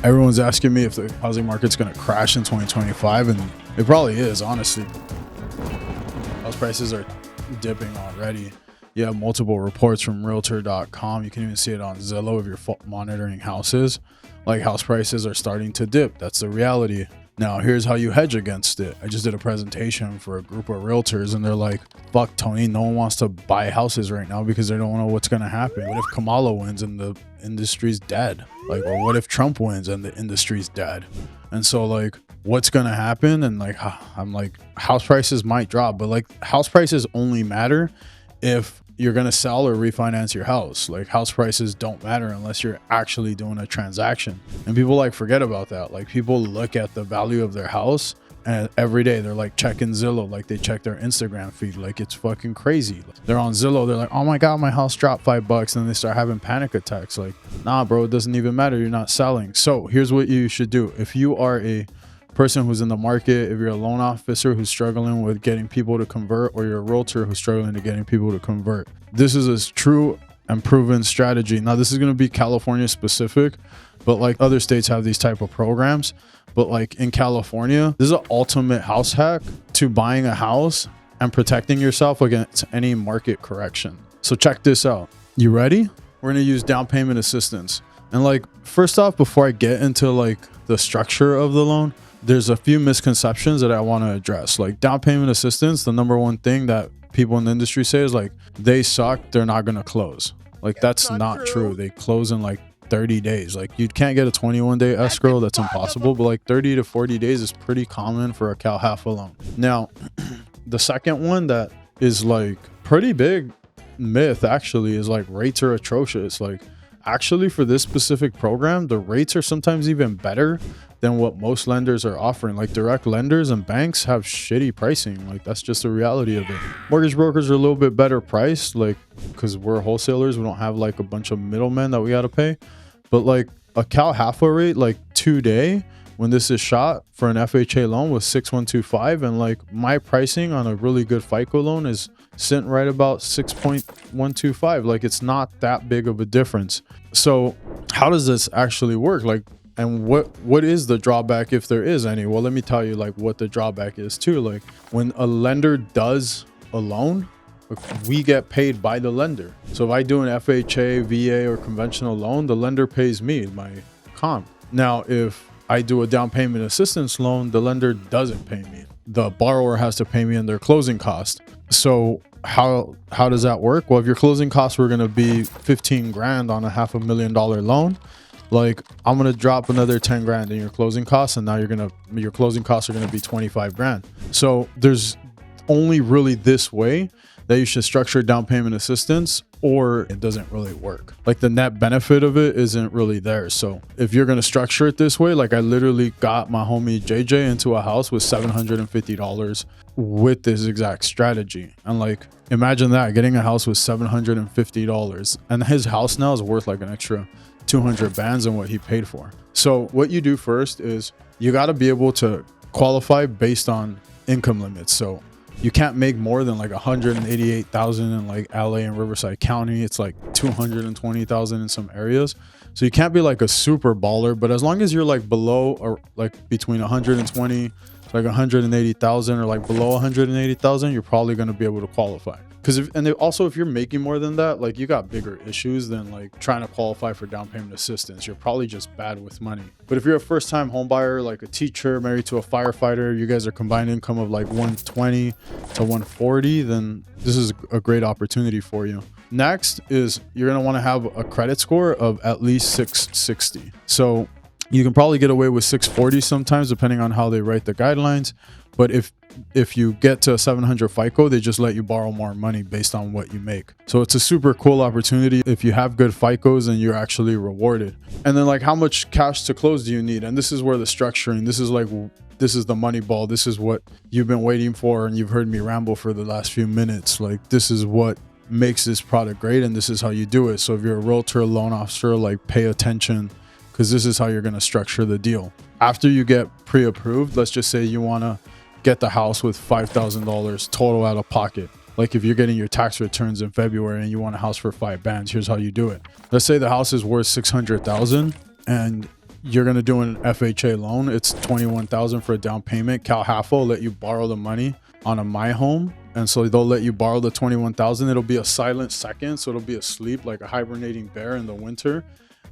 Everyone's asking me if the housing market's going to crash in 2025, and it probably is, honestly. House prices are dipping already. You have multiple reports from realtor.com. You can even see it on Zillow if you're monitoring houses. Like, house prices are starting to dip. That's the reality. Now, here's how you hedge against it. I just did a presentation for a group of realtors, and they're like, fuck, Tony, no one wants to buy houses right now because they don't know what's going to happen. What if Kamala wins and the industry's dead? Like, or what if Trump wins and the industry's dead? And so, like, what's going to happen? And like, I'm like, house prices might drop, but like, house prices only matter if you're going to sell or refinance your house. Like, house prices don't matter unless you're actually doing a transaction. And people like forget about that. Like, people look at the value of their house and every day they're like checking Zillow, like they check their Instagram feed. Like, it's fucking crazy. They're on Zillow, they're like, oh my God, my house dropped $5. And then they start having panic attacks. Like, nah, bro, it doesn't even matter. You're not selling. So here's what you should do. If you are a person who's in the market, if you're a loan officer who's struggling with getting people to convert, or you're a realtor who's struggling to getting people to convert, this is a true and proven strategy. Now, this is going to be California specific, but like other states have these type of programs. But like in California, this is an ultimate house hack to buying a house and protecting yourself against any market correction. So check this out. You ready? We're going to use down payment assistance. And like, first off, before I get into like the structure of the loan, there's a few misconceptions that I want to address. Like, down payment assistance, the number one thing that people in the industry say is like, they suck, they're not going to close. Like, that's not true. They close in like 30 days. Like, you can't get a 21-day escrow. That's impossible. But like 30 to 40 days is pretty common for a Cal half a loan. Now, the second one that is like pretty big myth actually is like, rates are atrocious. Like, actually, for this specific program, the rates are sometimes even better than what most lenders are offering. Like, direct lenders and banks have shitty pricing. Like, that's just the reality of it. Mortgage brokers are a little bit better priced, like, because we're wholesalers, we don't have like a bunch of middlemen that we got to pay. But like a Cal halfa rate, like today when this is shot for an FHA loan was 6.125, and like my pricing on a really good FICO loan is sitting right about 6.125. Like, it's not that big of a difference. So how does this actually work? Like, and what is the drawback, if there is any? Well, let me tell you like what the drawback is too. Like, when a lender does a loan, we get paid by the lender. So if I do an FHA, VA, or conventional loan, the lender pays me my comp. Now, if I do a down payment assistance loan, the lender doesn't pay me. The borrower has to pay me in their closing cost. So how does that work? Well, if your closing costs were going to be 15 grand on a $500,000 loan, like, I'm going to drop another 10 grand in your closing costs, and now your closing costs are going to be 25 grand. So there's only really this way that you should structure down payment assistance, or it doesn't really work. Like, the net benefit of it isn't really there. So if you're going to structure it this way, like, I literally got my homie JJ into a house with $750 with this exact strategy. And like, imagine that, getting a house with $750, and his house now is worth like an extra 200 bands than what he paid for. So what you do first is you got to be able to qualify based on income limits. So you can't make more than like 188,000 in like LA and Riverside County. It's like 220,000 in some areas. So you can't be like a super baller, but as long as you're like below, or like between 120 like 180,000, or like below 180,000, you're probably going to be able to qualify. Because if you're making more than that, like, you got bigger issues than like trying to qualify for down payment assistance. You're probably just bad with money. But if you're a first time home buyer, like a teacher married to a firefighter, you guys are combined income of like 120 to 140, then this is a great opportunity for you. Next is you're going to want to have a credit score of at least 660. So you can probably get away with 640 sometimes, depending on how they write the guidelines. But if you get to a 700 FICO, they just let you borrow more money based on what you make. So it's a super cool opportunity if you have good FICOs and you're actually rewarded. And then like, how much cash to close do you need? And this is where the structuring, this is the money ball. This is what you've been waiting for, and you've heard me ramble for the last few minutes. Like, this is what makes this product great, and this is how you do it. So if you're a realtor, loan officer, like, pay attention, because this is how you're going to structure the deal. After you get pre-approved, let's just say you want to get the house with $5,000 total out of pocket. Like, if you're getting your tax returns in February and you want a house for 5 bands, here's how you do it. Let's say the house is worth 600,000 and you're going to do an FHA loan. It's $21,000 for a down payment. Cal Half will let you borrow the money on a My Home, and so they'll let you borrow the $21,000. It'll be a silent second, so it'll be asleep like a hibernating bear in the winter,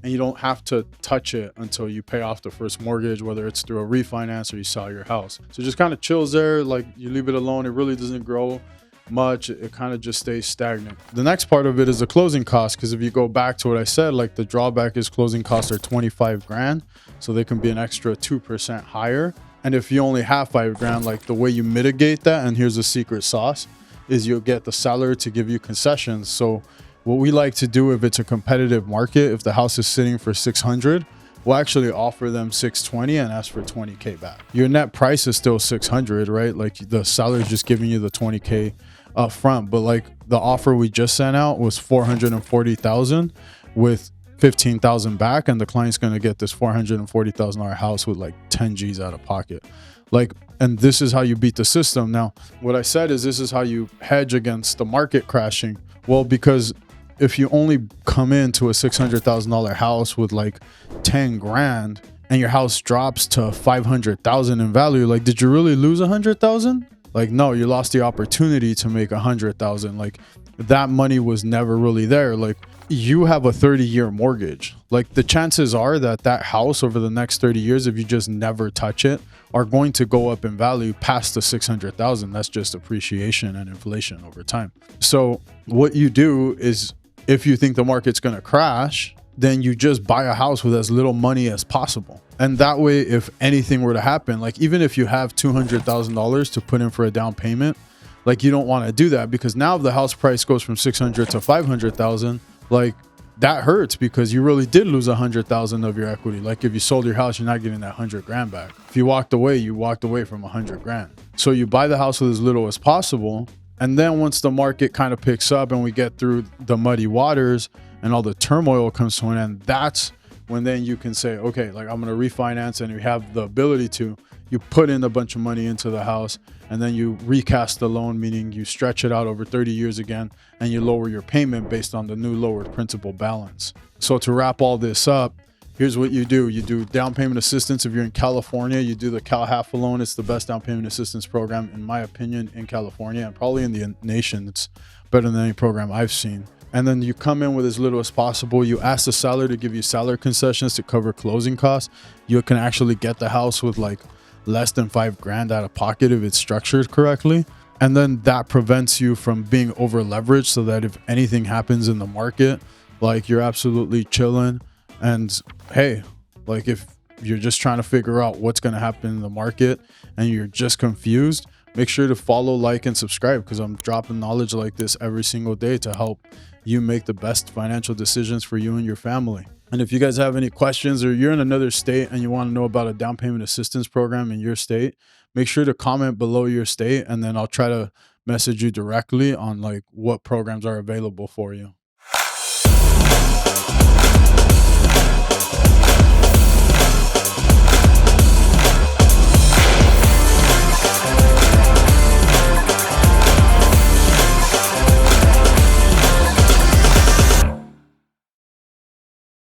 and you don't have to touch it until you pay off the first mortgage, whether it's through a refinance or you sell your house. So it just kind of chills there, like you leave it alone. It really doesn't grow much. It kind of just stays stagnant. The next part of it is the closing costs, because if you go back to what I said, like the drawback is closing costs are 25 grand, so they can be an extra 2% higher. And if you only have 5 grand, like the way you mitigate that, and here's the secret sauce, is you'll get the seller to give you concessions. So what we like to do, if it's a competitive market, if the house is sitting for 600, we'll actually offer them 620 and ask for 20K back. Your net price is still 600, right? Like the seller's just giving you the 20K up front, but like the offer we just sent out was 440,000 with 15,000 back, and the client's going to get this $440,000 house with like 10 G's out of pocket. Like, and this is how you beat the system. Now, what I said is this is how you hedge against the market crashing. Well, because if you only come into a $600,000 house with like 10 grand and your house drops to 500,000 in value, like, did you really lose 100,000? Like, no, you lost the opportunity to make 100,000. Like, that money was never really there. Like, you have a 30-year mortgage. Like, the chances are that that house over the next 30 years, if you just never touch it, are going to go up in value past the 600,000. That's just appreciation and inflation over time. So what you do is, if you think the market's going to crash, then you just buy a house with as little money as possible. And that way, if anything were to happen, like even if you have $200,000 to put in for a down payment, like you don't want to do that, because now if the house price goes from 600 to 500,000, like that hurts, because you really did lose 100,000 of your equity. Like if you sold your house, you're not getting that 100 grand back. If you walked away, you walked away from 100 grand. So you buy the house with as little as possible. And then once the market kind of picks up and we get through the muddy waters and all the turmoil comes to an end, that's when then you can say, okay, like I'm going to refinance, and you have the ability to, you put in a bunch of money into the house, and then you recast the loan, meaning you stretch it out over 30 years again, and you lower your payment based on the new lowered principal balance. So to wrap all this up, here's what you do. You do down payment assistance. If you're in California, you do the Cal Half loan. It's the best down payment assistance program, in my opinion, in California, and probably in the nation. It's better than any program I've seen. And then you come in with as little as possible. You ask the seller to give you seller concessions to cover closing costs. You can actually get the house with like less than 5 grand out of pocket if it's structured correctly. And then that prevents you from being over leveraged, so that if anything happens in the market, like you're absolutely chilling. And hey, like if you're just trying to figure out what's going to happen in the market and you're just confused, make sure to follow, like, and subscribe, because I'm dropping knowledge like this every single day to help you make the best financial decisions for you and your family. And if you guys have any questions, or you're in another state and you want to know about a down payment assistance program in your state, make sure to comment below your state, and then I'll try to message you directly on like what programs are available for you.